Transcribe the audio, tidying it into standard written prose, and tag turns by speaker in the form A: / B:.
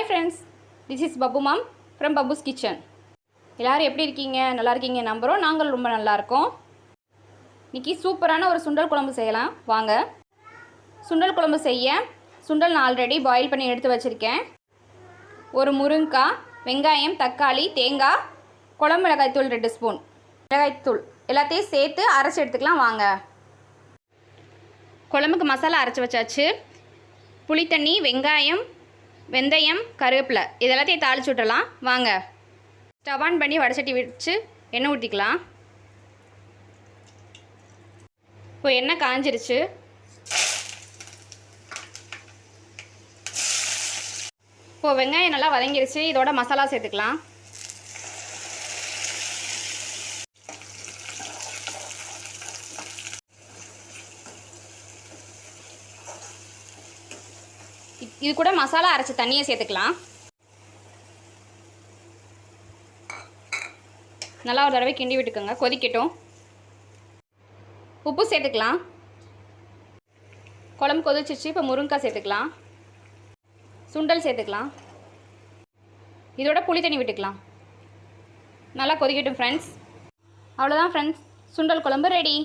A: Hi friends, this is Pappu mom from Pappu's kitchen. எல்லோரும் எப்படி இருக்கீங்க? நல்லா இருக்கீங்க நம்புகிறோம். நாங்கள் ரொம்ப நல்லா இருக்கோம். இன்றைக்கி சூப்பரான ஒரு சுண்டல் குழம்பு செய்யலாம் வாங்க. சுண்டல் குழம்பு செய்ய சுண்டல் நான் ஆல்ரெடி பாயில் பண்ணி எடுத்து வச்சுருக்கேன். ஒரு முருங்கைக்காய், வெங்காயம், தக்காளி, தேங்காய், குழம்பு மிளகாய்த்தூள் 2 ஸ்பூன், மிளகாய்த்தூள் எல்லாத்தையும் சேர்த்து அரைச்சி எடுத்துக்கலாம் வாங்க. குழம்புக்கு மசாலா அரைச்சி வச்சாச்சு. புளித்தண்ணி, வெங்காயம், வெந்தயம், கருவேப்பிலை இதெல்லாத்தையும் தாளிச்சு விட்டுடலாம் வாங்க. ஸ்டவ் ஆன் பண்ணி வடைசட்டி வச்சு எண்ணெய் ஊற்றிக்கலாம். இப்போ எண்ணெய் காஞ்சிருச்சு. இப்போது வெங்காயம் நல்லா வதங்கிருச்சு. இதோட மசாலா சேர்த்துக்கலாம். இது கூட மசாலா அரைச்ச தண்ணியை சேர்த்துக்கலாம். நல்லா ஒரு தடவை கிண்டி விட்டுக்கோங்க, கொதிக்கட்டும். உப்பு சேர்த்துக்கலாம். குழம்பு கொதிச்சிச்சு. இப்போ முருங்கைக்காய் சேர்த்துக்கலாம். சுண்டல் சேர்த்துக்கலாம். இதோட புளி தண்ணி விட்டுக்கலாம். நல்லா கொதிக்கட்டும் ஃப்ரெண்ட்ஸ். அவ்வளோதான் ஃப்ரெண்ட்ஸ், சுண்டல் குழம்பு ரெடி.